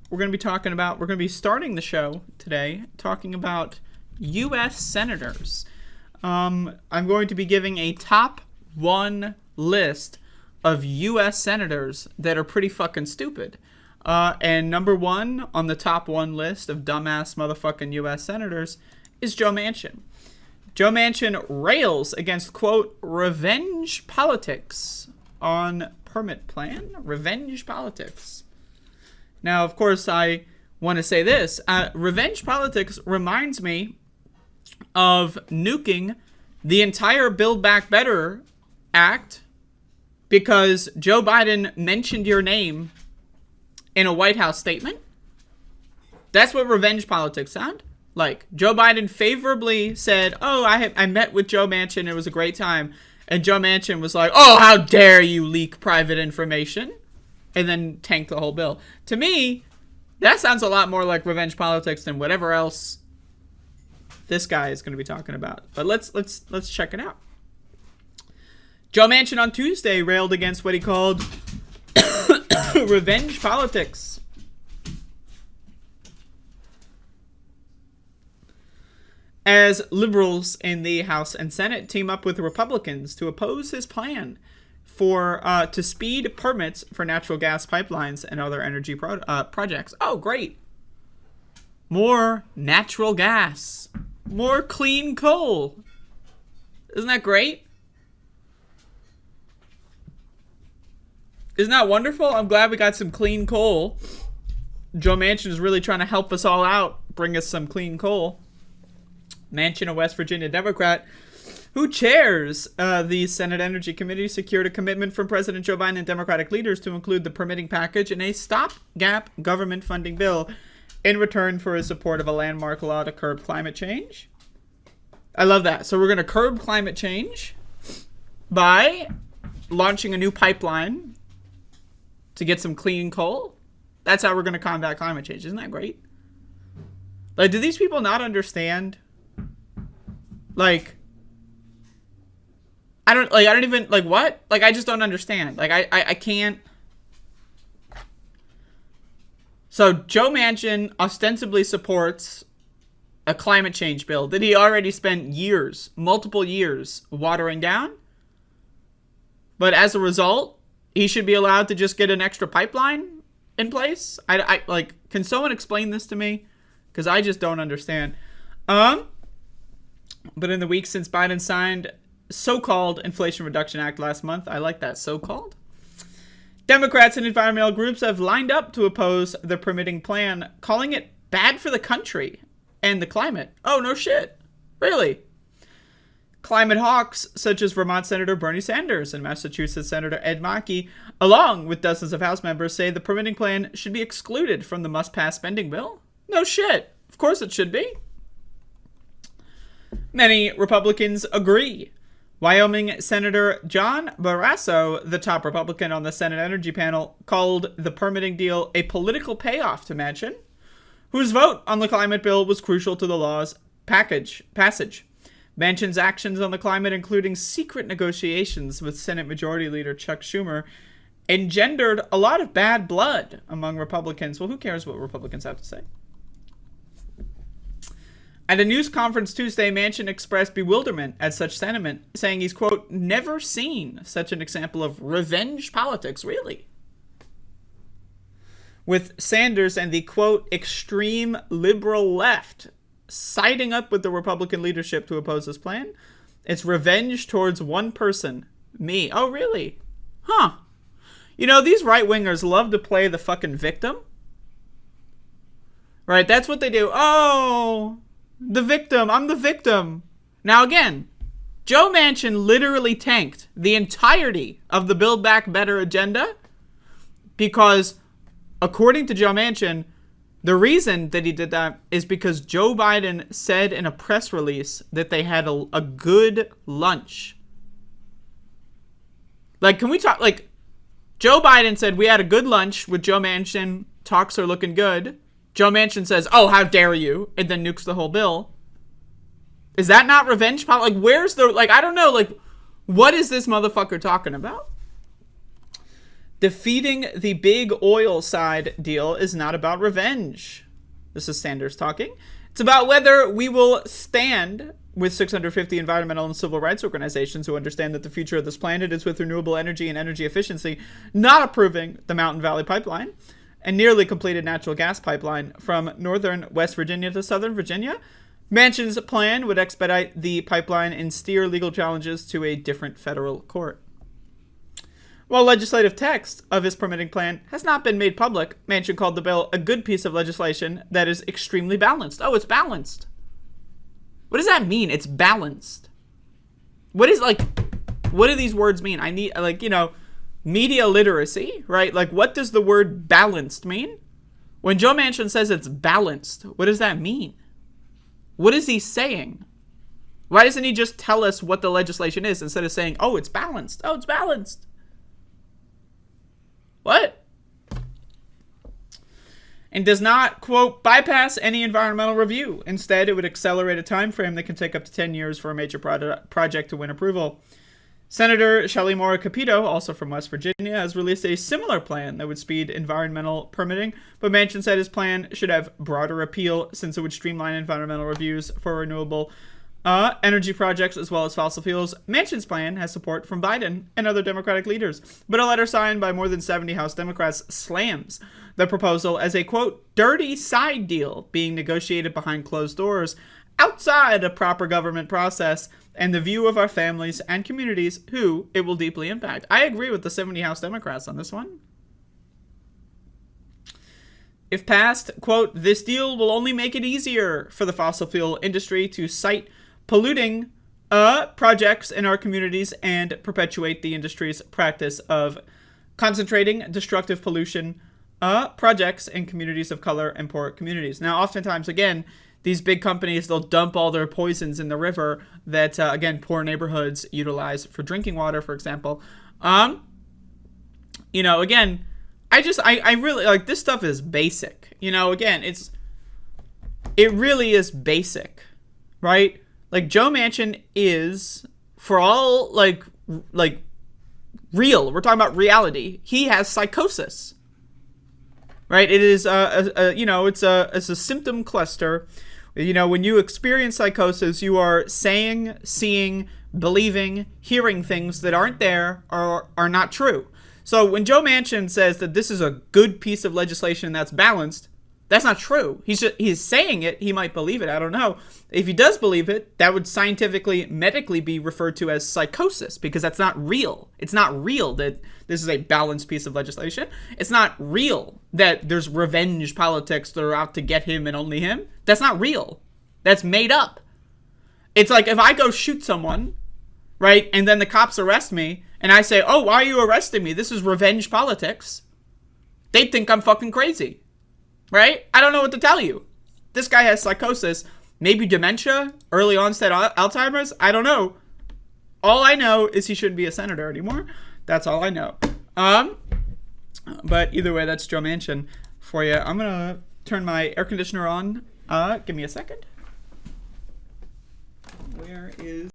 we're going to be starting the show today talking about U.S. senators. I'm going to be giving a top 1 list of U.S. senators that are pretty fucking stupid. And number 1 on the top 1 list of dumbass motherfucking U.S. senators is Joe Manchin. Joe Manchin rails against, quote, revenge politics on permit plan. Revenge politics. Now, of course, I want to say this. Revenge politics reminds me of nuking the entire Build Back Better Act because Joe Biden mentioned your name in a White House statement. That's what revenge politics sound like. Joe Biden favorably said, oh, I met with Joe Manchin. It was a great time. And Joe Manchin was like, oh, how dare you leak private information? And then tanked the whole bill. To me, that sounds a lot more like revenge politics than whatever else this guy is going to be talking about. But let's check it out. Joe Manchin on Tuesday railed against what he called revenge politics. As liberals in the House and Senate team up with Republicans to oppose his plan to speed permits for natural gas pipelines and other energy projects. Oh, great. More natural gas. More clean coal. Isn't that great? Isn't that wonderful? I'm glad we got some clean coal. Joe Manchin is really trying to help us all out, bring us some clean coal. Manchin, a West Virginia Democrat, who chairs the Senate Energy Committee, secured a commitment from President Joe Biden and Democratic leaders to include the permitting package in a stopgap government funding bill in return for his support of a landmark law to curb climate change. I love that. So we're going to curb climate change by launching a new pipeline to get some clean coal. That's how we're going to combat climate change. Isn't that great? Like, do these people not understand? Like, I don't even, like, what? Like, I just don't understand. Like, I can't. So, Joe Manchin ostensibly supports a climate change bill that he already spent years, multiple years, watering down. But as a result, he should be allowed to just get an extra pipeline in place? Like, can someone explain this to me? Because I just don't understand. But in the weeks since Biden signed so-called Inflation Reduction Act last month, I like that, so-called, Democrats and environmental groups have lined up to oppose the permitting plan, calling it bad for the country and the climate. Oh, no shit. Really? Climate hawks, such as Vermont Senator Bernie Sanders and Massachusetts Senator Ed Markey, along with dozens of House members, say the permitting plan should be excluded from the must-pass spending bill. No shit. Of course it should be. Many Republicans agree. Wyoming Senator John Barrasso, the top Republican on the Senate Energy Panel, called the permitting deal a political payoff to Manchin, whose vote on the climate bill was crucial to the law's passage. Manchin's actions on the climate, including secret negotiations with Senate Majority Leader Chuck Schumer, engendered a lot of bad blood among Republicans. Well, who cares what Republicans have to say? At a news conference Tuesday, Manchin expressed bewilderment at such sentiment, saying he's, quote, never seen such an example of revenge politics, really. With Sanders and the, quote, extreme liberal left siding up with the Republican leadership to oppose this plan, it's revenge towards one person, me. Oh, really? Huh. You know, these right-wingers love to play the fucking victim. Right, that's what they do. Oh, the victim. I'm the victim. Now, again, Joe Manchin literally tanked the entirety of the Build Back Better agenda because, according to Joe Manchin, the reason that he did that is because Joe Biden said in a press release that they had a good lunch. Like, can we talk? Like, Joe Biden said we had a good lunch with Joe Manchin. Talks are looking good. Joe Manchin says, oh, how dare you, and then nukes the whole bill. Is that not revenge politics? Like, where's the, like, I don't know, like, what is this motherfucker talking about? Defeating the big oil side deal is not about revenge. This is Sanders talking. It's about whether we will stand with 650 environmental and civil rights organizations who understand that the future of this planet is with renewable energy and energy efficiency, not approving the Mountain Valley Pipeline and nearly completed natural gas pipeline from northern West Virginia to southern Virginia. Manchin's plan would expedite the pipeline and steer legal challenges to a different federal court. While legislative text of his permitting plan has not been made public, Manchin called the bill a good piece of legislation that is extremely balanced. Oh, it's balanced. What does that mean? It's balanced. What do these words mean? I need, media literacy, right? Like, what does the word balanced mean? When Joe Manchin says it's balanced, what does that mean? What is he saying? Why doesn't he just tell us what the legislation is instead of saying, oh, it's balanced. Oh, it's balanced. What? And does not, quote, bypass any environmental review. Instead, it would accelerate a time frame that can take up to 10 years for a major project to win approval. Senator Shelley Moore Capito, also from West Virginia, has released a similar plan that would speed environmental permitting, but Manchin said his plan should have broader appeal since it would streamline environmental reviews for renewable energy projects as well as fossil fuels. Manchin's plan has support from Biden and other Democratic leaders, but a letter signed by more than 70 House Democrats slams the proposal as a, quote, dirty side deal being negotiated behind closed doors outside a proper government process and the view of our families and communities who it will deeply impact. I agree with the 70 House Democrats on this one. If passed, quote, this deal will only make it easier for the fossil fuel industry to cite polluting projects in our communities and perpetuate the industry's practice of concentrating destructive pollution projects in communities of color and poor communities. Now, oftentimes, again, these big companies, they'll dump all their poisons in the river that, again, poor neighborhoods utilize for drinking water, for example. Again, I really, like, this stuff is basic. Again, it really is basic, right? Like, Joe Manchin is, for all, like real, we're talking about reality, he has psychosis, right? It is, it's a symptom cluster. When you experience psychosis, you are saying, seeing, believing, hearing things that aren't there or are not true. So when Joe Manchin says that this is a good piece of legislation that's balanced, that's not true. He's saying it. He might believe it. I don't know. If he does believe it, that would scientifically, medically be referred to as psychosis because that's not real. It's not real that this is a balanced piece of legislation. It's not real that there's revenge politics that are out to get him and only him. That's not real. That's made up. It's like if I go shoot someone, right, and then the cops arrest me, and I say, oh, why are you arresting me? This is revenge politics. They'd think I'm fucking crazy. Right? I don't know what to tell you. This guy has psychosis, maybe dementia, early onset Alzheimer's. I don't know. All I know is he shouldn't be a senator anymore. That's all I know. But either way, that's Joe Manchin for you. I'm going to turn my air conditioner on. Give me a second. Where is...